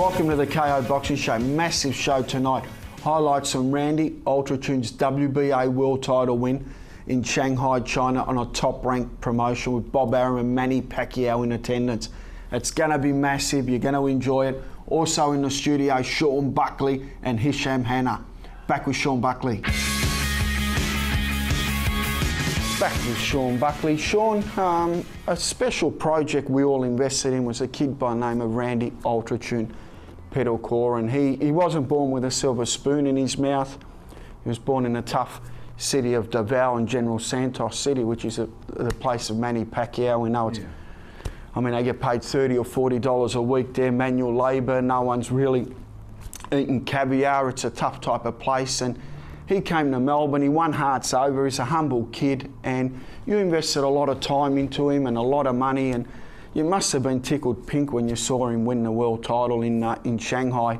Welcome to the KO Boxing Show. Massive show tonight. Highlights from Randy Petalcorin's WBA world title win in Shanghai, China on a top-ranked promotion with Bob Arum and Manny Pacquiao in attendance. It's going to be massive. You're going to enjoy it. Also in the studio, Sean Buckley and Hisham Hanna. Back with Sean Buckley. Back with Sean Buckley. Sean, a special project we all invested in was a kid by the name of Randy Petalcorin. He wasn't born with a silver spoon in his mouth. He was born in a tough city of Davao and General Santos City, which is the place of Manny Pacquiao. We know it's, I mean, they get paid $30 or $40 a week there, manual labour. No one's really eating caviar. It's a tough type of place. And he came to Melbourne, he won hearts over, he's a humble kid, and you invested a lot of time into him and a lot of money, and you must have been tickled pink when you saw him win the world title in Shanghai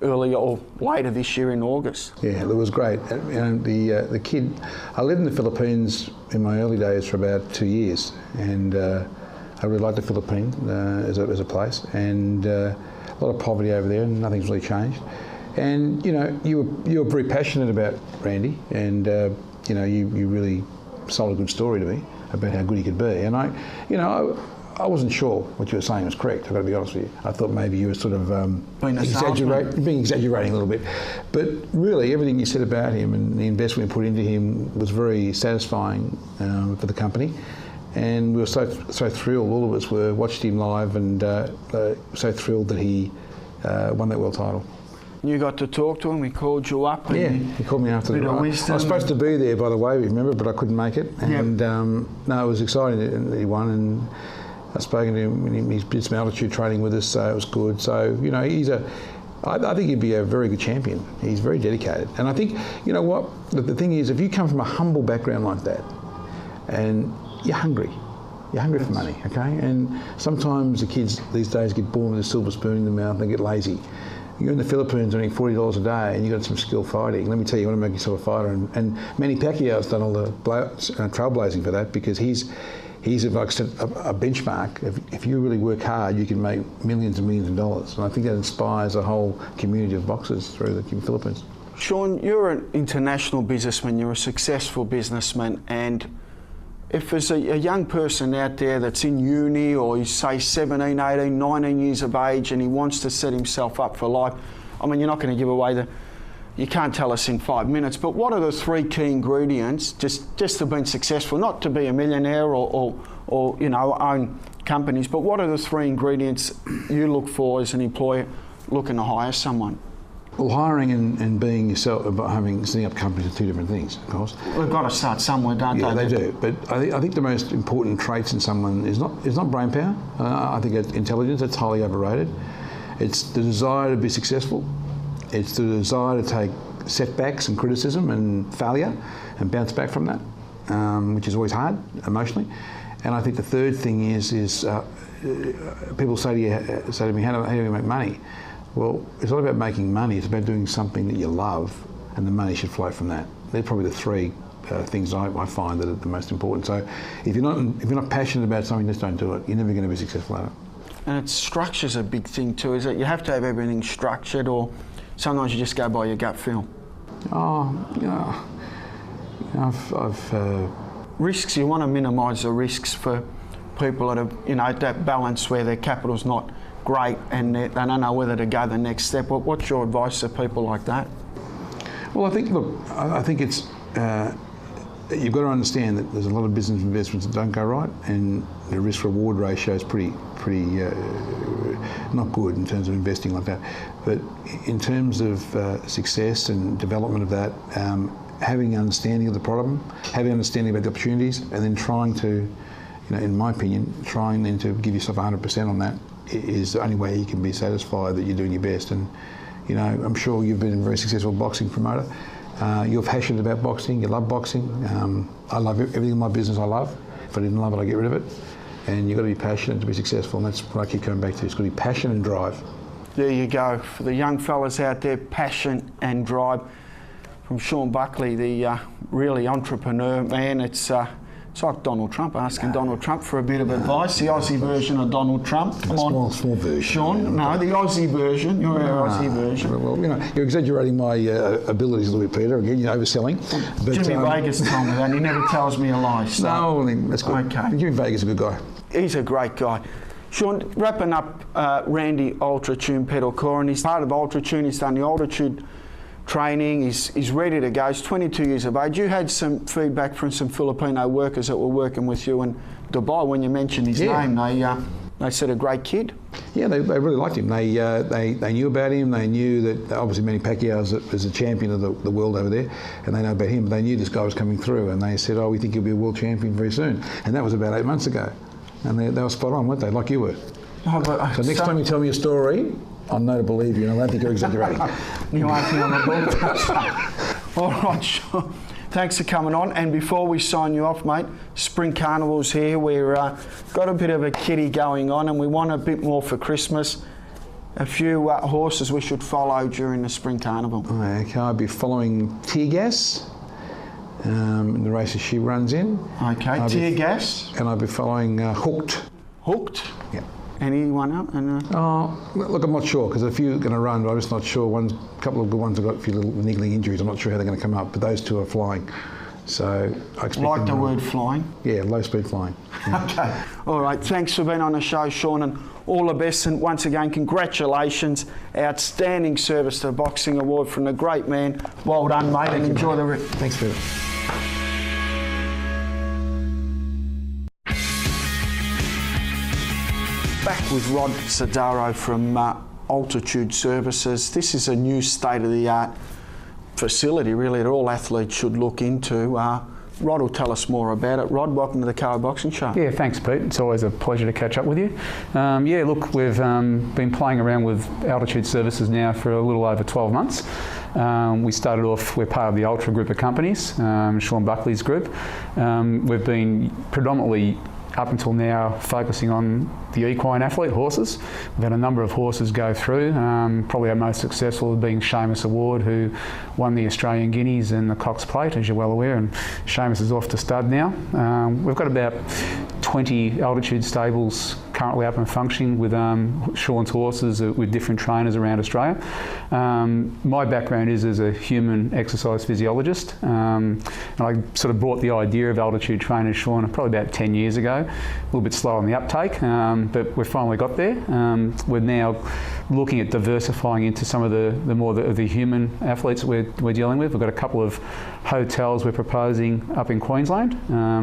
earlier or later this year in August. Yeah, it was great. And the kid, I lived in the Philippines in my early days for about 2 years, and I really liked the Philippines as a place, and a lot of poverty over there, and nothing's really changed. And you know, you were very passionate about Randy, and you know, you really sold a good story to me about how good he could be. And I wasn't sure what you were saying was correct. I've got to be honest with you. I thought maybe you were sort of exaggerating a little bit. But really, everything you said about him and the investment we put into him was very satisfying for the company. And we were so thrilled. All of us watched him live, and so thrilled that he won that world title. You got to talk to him, he called you up. And he called me after the fight. I was supposed to be there, by the way, remember, but I couldn't make it. And no, it was exciting that he won, and I've spoken to him, and he did some altitude training with us, so it was good. So, you know, I think he'd be a very good champion. He's very dedicated. And I think, you know what, the thing is, if you come from a humble background like that, and you're hungry for money, okay? And sometimes the kids these days get born with a silver spoon in their mouth and they get lazy. You're in the Philippines earning $40 a day and you've got some skill fighting. Let me tell you, you want to make yourself a fighter. And Manny Pacquiao's done all the trailblazing for that, because he's like I said, a benchmark. If you really work hard, you can make millions and millions of dollars. And I think that inspires a whole community of boxers through the Philippines. Sean, you're an international businessman, you're a successful businessman, and if there's a young person out there that's in uni, or he's say 17, 18, 19 years of age, and he wants to set himself up for life, I mean, you're not going to give away you can't tell us in 5 minutes, but what are the three key ingredients just to being successful, not to be a millionaire or you know, own companies, but what are the three ingredients you look for as an employer looking to hire someone? Well, hiring and being yourself, setting up companies are two different things, of course. We've got to start somewhere, don't they? Yeah, they do. But I think the most important traits in someone is not brain power. I think it's intelligence. It's highly overrated. It's the desire to be successful. It's the desire to take setbacks and criticism and failure and bounce back from that, which is always hard emotionally. And I think the third thing is people say to me, how do we make money? Well, it's not about making money, it's about doing something that you love, and the money should flow from that. They're probably the three things I find that are the most important. So if you're not passionate about something, just don't do it. You're never going to be successful at it. And structure's a big thing too, is that you have to have everything structured, or sometimes you just go by your gut feel? Oh, you know, risks, you want to minimise the risks for people that are, you know, at that balance where their capital's not great and they don't know whether to go the next step. What's your advice to people like that? Well, I think it's you've got to understand that there's a lot of business investments that don't go right, and the risk-reward ratio is pretty not good in terms of investing like that. But in terms of success and development of that, having understanding of the problem, having understanding about the opportunities, and then trying to, you know, in my opinion, trying then to give yourself 100% on that is the only way you can be satisfied that you're doing your best. And you know, I'm sure you've been a very successful boxing promoter. You're passionate about boxing, you love boxing. I love everything in my business I love. If I didn't love it, I'd get rid of it. And you've got to be passionate to be successful, and that's what I keep coming back to. It's got to be passion and drive. There you go. For the young fellas out there, passion and drive. From Sean Buckley, the really entrepreneur man, it's It's like Donald Trump, asking Donald Trump for a bit of advice, the Aussie version of Donald Trump. Small version. Sean, no, the Aussie version. You're our Aussie version. Well, you're exaggerating my abilities a little bit, Peter. Again, you're overselling. But, Jimmy Vegas told me that. He never tells me a lie. So. No, that's good. Okay. Jimmy Vegas is a good guy. He's a great guy. Sean, wrapping up Randy Petalcorin. He's part of Altitude. He's done the Altitude training. He's ready to go. He's 22 years of age. You had some feedback from some Filipino workers that were working with you in Dubai when you mentioned his name. They said a great kid. Yeah, they really liked him. They knew about him. They knew that obviously Manny Pacquiao is a champion of the world over there, and they know about him. But they knew this guy was coming through, and they said, "Oh, we think he'll be a world champion very soon." And that was about 8 months ago, and they were spot on, weren't they? Like you were. So next time you tell me a story, I know to believe you, and I don't think you're exaggerating. You aren't on the ball. All right, Sean. Thanks for coming on. And before we sign you off, mate, Spring Carnival's here. We've got a bit of a kitty going on, and we want a bit more for Christmas. A few horses we should follow during the Spring Carnival. Okay, I'll be following Tear Gas in the races she runs in. Okay, Tear Gas. And I'll be following Hooked. Hooked? Yeah. Anyone up? Look, I'm not sure because a few are going to run, but I'm just not sure. A couple of good ones have got a few little niggling injuries. I'm not sure how they're going to come up, but those two are flying. So I expect like the word flying? Yeah, low speed flying. Yeah. Okay. All right. Thanks for being on the show, Sean, and all the best. And once again, congratulations. Outstanding service to the Boxing Award from the great man. Well done, mate, and enjoy the rest. Thanks, Peter. Back with Rod Cedaro from Altitude Services. This is a new state-of-the-art facility, really, that all athletes should look into. Rod will tell us more about it. Rod, welcome to the Coa Boxing Show. Yeah, thanks, Pete. It's always a pleasure to catch up with you. Look, we've been playing around with Altitude Services now for a little over 12 months. We started off, we're part of the Ultra group of companies, Sean Buckley's group. We've been predominantly up until now focusing on the equine athlete horses. We've had a number of horses go through, probably our most successful being Seamus Award, who won the Australian Guineas and the Cox Plate, as you're well aware, and Seamus is off to stud now. We've got about 20 Altitude stables currently up and functioning with Sean's horses with different trainers around Australia. My background is as a human exercise physiologist, and I sort of brought the idea of Altitude training to Sean probably about 10 years ago. A little bit slow on the uptake, but we've finally got there. We're now looking at diversifying into some of the more the human athletes that we're dealing with. We've got a couple of hotels we're proposing up in Queensland.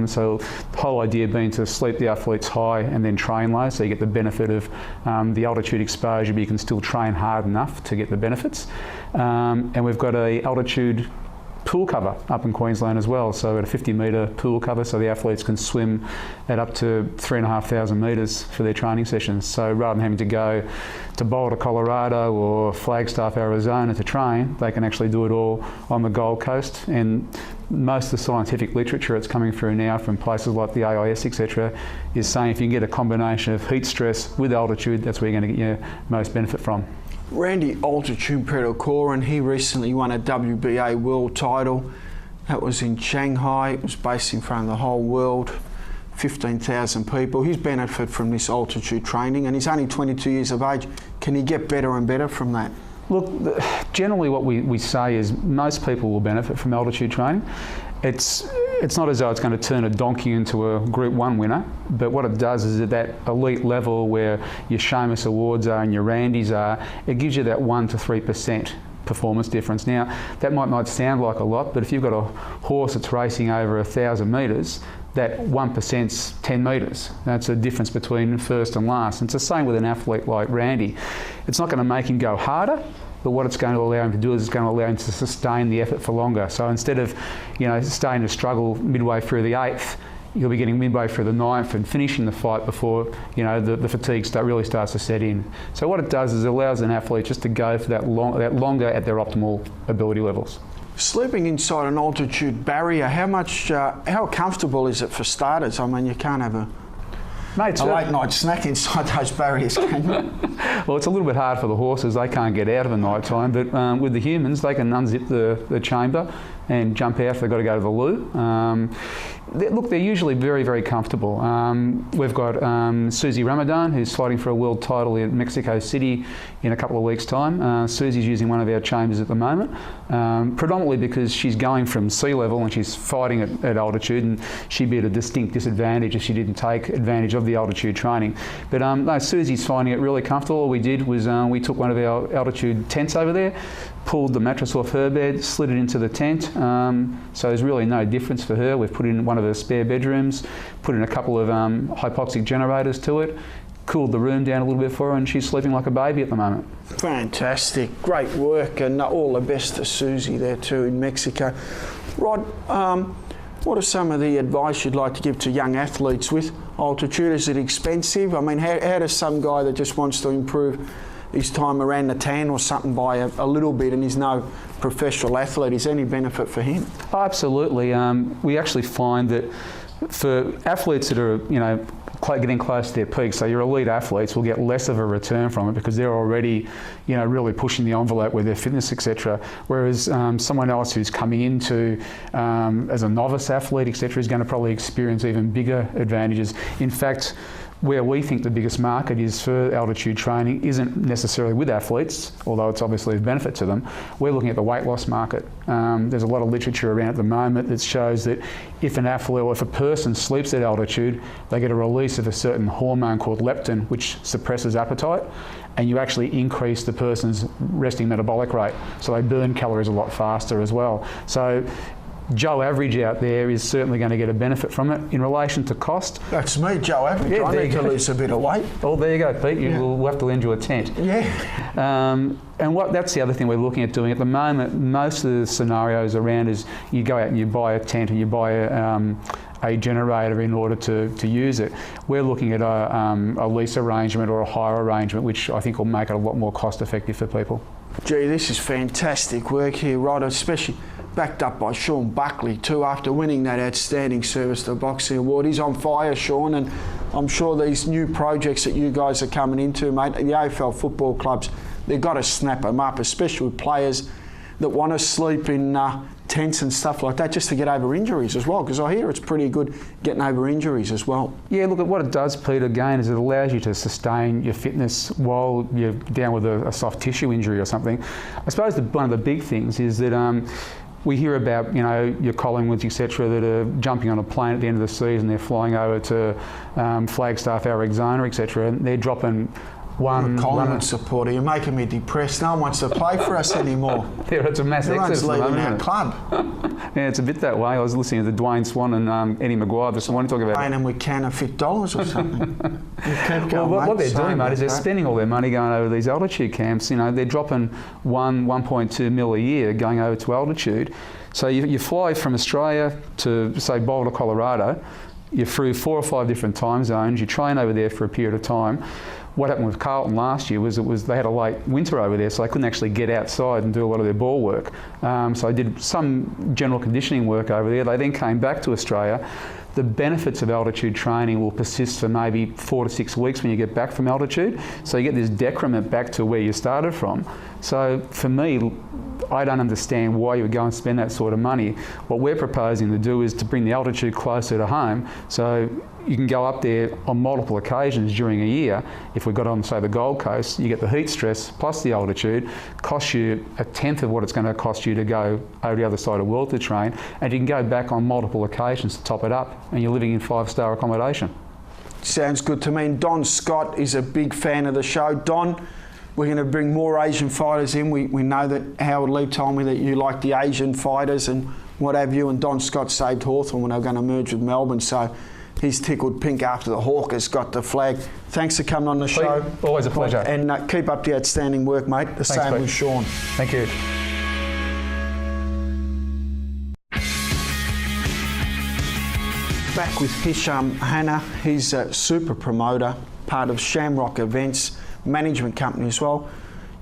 So the whole idea being to sleep the athletes high and then train low, so you get the benefit of the altitude exposure, but you can still train hard enough to get the benefits. And we've got a altitude pool cover up in Queensland as well, so at a 50-metre pool cover, so the athletes can swim at up to 3,500 metres for their training sessions. So rather than having to go to Boulder, Colorado or Flagstaff, Arizona to train, they can actually do it all on the Gold Coast. And most of the scientific literature that's coming through now from places like the AIS, etc., is saying if you can get a combination of heat stress with altitude, that's where you're going to get your most benefit from. Randy Petalcorin, he recently won a WBA world title. That was in Shanghai. It was based in front of the whole world, 15,000 people. He's benefited from this altitude training, and he's only 22 years of age. Can he get better and better from that? Look, generally what we say is most people will benefit from altitude training. It's not as though it's going to turn a donkey into a Group 1 winner, but what it does is at that elite level where your Seamus Awards are and your Randys are, it gives you that 1 to 3% performance difference. Now, that might not sound like a lot, but if you've got a horse that's racing over 1,000 metres, that 1%'s 10 metres. That's the difference between first and last. And it's the same with an athlete like Randy. It's not going to make him go harder, but what it's going to allow him to do is it's going to allow him to sustain the effort for longer. So instead of, starting to struggle midway through the 8th, you'll be getting midway through the 9th and finishing the fight before, the fatigue really starts to set in. So what it does is it allows an athlete just to go for that longer at their optimal ability levels. Sleeping inside an altitude barrier, how comfortable is it for starters? I mean, you can't have a late night snack inside those barriers, can you? Well, it's a little bit hard for the horses. They can't get out of the night time, but with the humans, they can unzip the chamber and jump out if they've got to go to the loo. They're usually very, very comfortable. We've got Susie Ramadan, who's fighting for a world title in Mexico City in a couple of weeks' time. Susie's using one of our chambers at the moment, predominantly because she's going from sea level and she's fighting at altitude, and she'd be at a distinct disadvantage if she didn't take advantage of the altitude training. But no, Susie's finding it really comfortable. All we did was we took one of our altitude tents over there, pulled the mattress off her bed, slid it into the tent. So there's really no difference for her. We've put in one of her spare bedrooms, put in a couple of hypoxic generators to it, cooled the room down a little bit for her, and she's sleeping like a baby at the moment. Fantastic, great work, and all the best to Susie there too in Mexico. Rod, what are some of the advice you'd like to give to young athletes with altitude? Is it expensive? I mean, how does some guy that just wants to improve his time around the tan or something by a little bit and he's no professional athlete, is there any benefit for him? Oh, absolutely. We actually find that for athletes that are, getting close to their peak, so your elite athletes will get less of a return from it because they're already, really pushing the envelope with their fitness, etc. Whereas someone else who's coming into as a novice athlete, etc., is going to probably experience even bigger advantages. In fact, where we think the biggest market is for altitude training isn't necessarily with athletes, although it's obviously a benefit to them. We're looking at the weight loss market. There's a lot of literature around at the moment that shows that if an athlete or if a person sleeps at altitude, they get a release of a certain hormone called leptin, which suppresses appetite, and you actually increase the person's resting metabolic rate. So they burn calories a lot faster as well. So Joe Average out there is certainly going to get a benefit from it. In relation to cost, that's me, Joe Average. Yeah, I need to lose a bit of weight. Oh, there you go, Pete. We'll have to lend you a tent. Yeah. And that's the other thing we're looking at doing at the moment. Most of the scenarios around is you go out and you buy a tent and you buy a generator in order to use it. We're looking at a lease arrangement or a hire arrangement, which I think will make it a lot more cost effective for people. Gee, this is fantastic work here, Rod, especially backed up by Sean Buckley too, after winning that outstanding service to the boxing award. He's on fire, Sean, and I'm sure these new projects that you guys are coming into, mate, the AFL football clubs, they've got to snap them up, especially with players that want to sleep in tents and stuff like that just to get over injuries as well, because I hear it's pretty good getting over injuries as well. Yeah, look, at what it does, Peter, again, is it allows you to sustain your fitness while you're down with a soft tissue injury or something. I suppose one of the big things is that we hear about, your Collingwoods, etc., that are jumping on a plane at the end of the season, they're flying over to Flagstaff, Arizona, etc., and they're dropping I'm a Collingwood supporter. You're making me depressed. No one wants to play for us anymore. Yeah, it's a mass exodus. Everyone's leaving our club. Yeah, it's a bit that way. I was listening to Dwayne Swan and Eddie Maguire this morning talking about paying them with counterfeit dollars or something. What they're doing, mate, is they're spending all their money going over these altitude camps. They're dropping 1.2 mil a year going over to altitude. So you fly from Australia to, say, Boulder, Colorado. You're through 4 or 5 different time zones. You train over there for a period of time. What happened with Carlton last year was they had a late winter over there, so they couldn't actually get outside and do a lot of their ball work. So I did some general conditioning work over there. They then came back to Australia. The benefits of altitude training will persist for maybe 4 to 6 weeks when you get back from altitude. So you get this decrement back to where you started from. So for me, I don't understand why you would go and spend that sort of money. What we're proposing to do is to bring the altitude closer to home, so you can go up there on multiple occasions during a year. If we got on, say, the Gold Coast, you get the heat stress plus the altitude, costs you a tenth of what it's going to cost you to go over the other side of the world to train, and you can go back on multiple occasions to top it up, and you're living in 5-star accommodation. Sounds good to me. Don Scott is a big fan of the show. Don, we're going to bring more Asian fighters in. We know that Howard Lee told me that you like the Asian fighters and what have you, and Don Scott saved Hawthorn when they were going to merge with Melbourne, so he's tickled pink after the Hawkers got the flag. Thanks for coming on the show. Always a pleasure. And keep up the outstanding work, mate. Thanks, same Pete. with Sean. Thank you. Back with Hisham Hanna. He's a super promoter, part of Shamrock Events management company as well.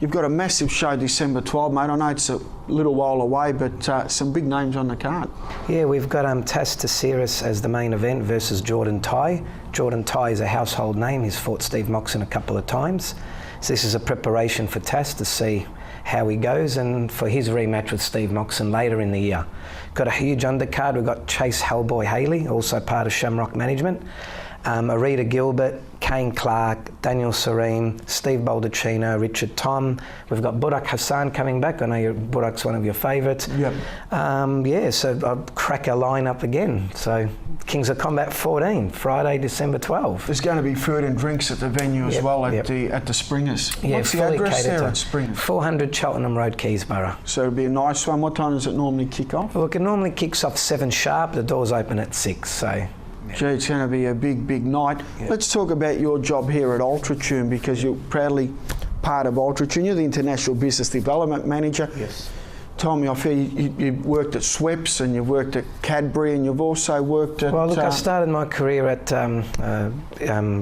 You've got a massive show December 12, mate. I know it's a little while away, but some big names on the card. Yeah, we've got Taz Tassiris as the main event versus Jordan Tai. Jordan Tai is a household name. He's fought Steve Moxon a couple of times. So this is a preparation for Taz to see how he goes, and for his rematch with Steve Moxon later in the year. Got a huge undercard. We've got Chase Hellboy Haley, also part of Shamrock Management. Arita Gilbert, Kane Clark, Daniel Serene, Steve Baldacchino, Richard Tom. We've got Burak Hassan coming back. I know Burak's one of your favourites. Yep. So I'll crack our lineup again. So Kings of Combat 14, Friday, December 12. There's going to be food and drinks at the venue as well at the Springers. Yeah, what's the address there at Springers? 400 Cheltenham Road, Keysborough. So it'll be a nice one. What time does it normally kick off? Look, it normally kicks off 7 sharp. The doors open at 6. So. Gee, it's going to be a big, big night. Yep. Let's talk about your job here at Ultratune, because you're proudly part of Ultratune. You're the International Business Development Manager. Yes. Told me off here you've worked at Schweppes and you've worked at Cadbury and you've also worked at... Well, look, I started my career at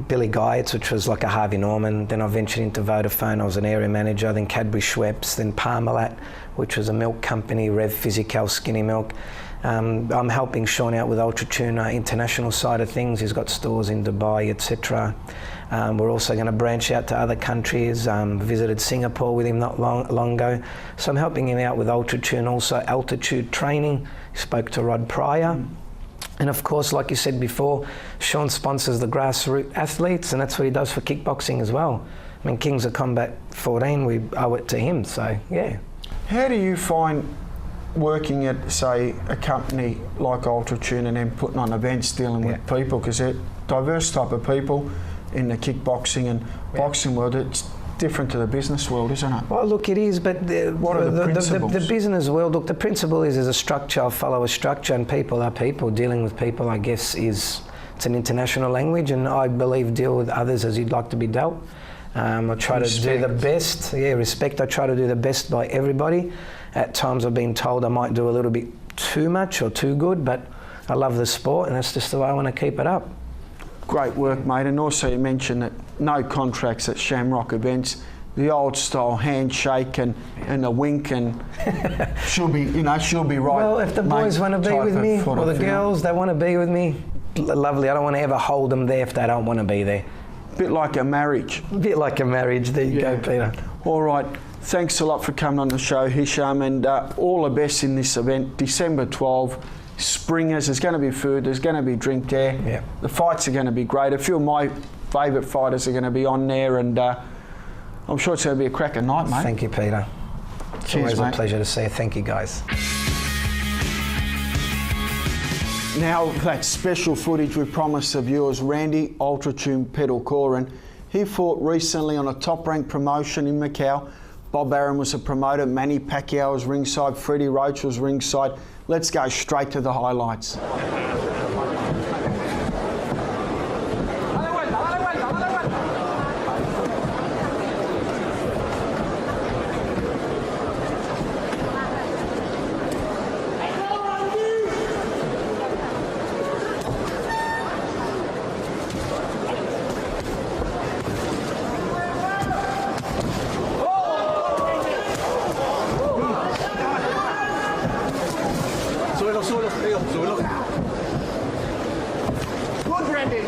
Billy Guides, which was like a Harvey Norman. Then I ventured into Vodafone. I was an area manager. Then Cadbury, Schweppes. Then Parmalat, which was a milk company, Rev Physical, Skinny Milk. I'm helping Sean out with Ultratune international side of things. He's got stores in Dubai, etc. We're also going to branch out to other countries. Visited Singapore with him not long ago. So I'm helping him out with Ultratune, also altitude training. Spoke to Rod Pryor. And of course, like you said before, Sean sponsors the grassroots athletes, and that's what he does for kickboxing as well. I mean, Kings of Combat 14, we owe it to him, so yeah. How do you find working at, say, a company like Ultratune and then putting on events dealing with people, because they're diverse type of people in the kickboxing and boxing world? It's different to the business world, isn't it? Well, look, it is, but what are the principles? The business world, look, the principle is there's a structure, I'll follow a structure, and people are people. Dealing with people, I guess, it's an international language, and I believe deal with others as you'd like to be dealt. I try to do the best. Yeah, respect. I try to do the best by everybody. At times I've been told I might do a little bit too much or too good, but I love the sport and that's just the way I want to keep it up. Great work, mate. And also you mentioned that no contracts at Shamrock events. The old style handshake and a wink, and she'll be right. Well, if the boys want to be with me, or the girls, they want to be with me, lovely. I don't want to ever hold them there if they don't want to be there. Bit like a marriage. Bit like a marriage. There you go, Peter. All right. Thanks a lot for coming on the show, Hisham, and all the best in this event, December 12, Springers. There's going to be food, there's going to be drink there. Yeah. The fights are going to be great. A few of my favourite fighters are going to be on there, and I'm sure it's going to be a cracker night, mate. Thank you, Peter. It's always a pleasure to see you. Thank you, guys. Now, that special footage we promised the viewers, Randy Ultratune Petalcorin. He fought recently on a top-ranked promotion in Macau. Bob Arum was a promoter, Manny Pacquiao was ringside, Freddie Roach was ringside. Let's go straight to the highlights. Good, Randy.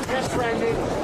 Yes, Randy.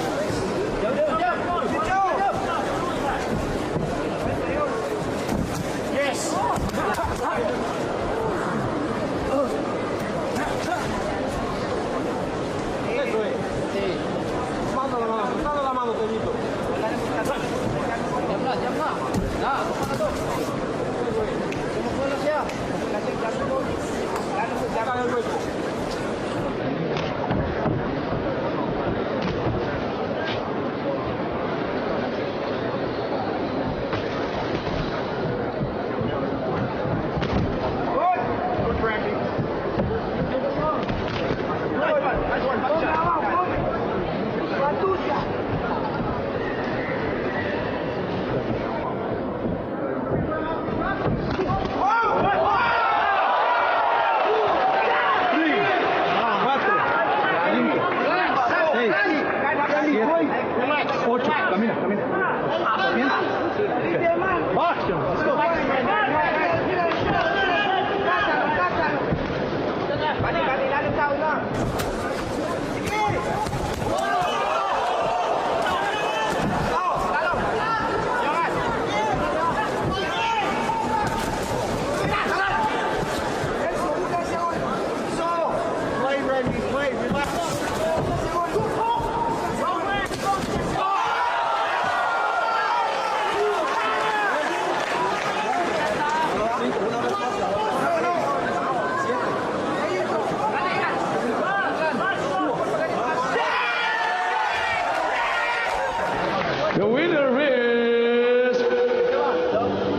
The winner is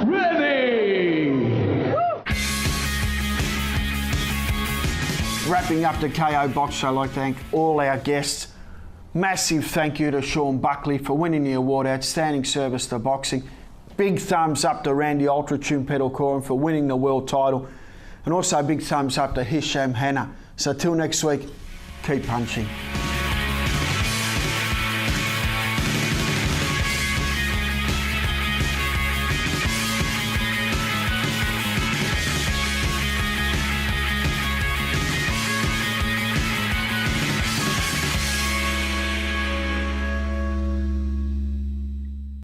Randy. Wrapping up the KO Box Show, I'd like to thank all our guests. Massive thank you to Sean Buckley for winning the award, Outstanding Service to Boxing. Big thumbs up to Randy Petalcorin for winning the world title. And also big thumbs up to Hisham Hanna. So till next week, keep punching.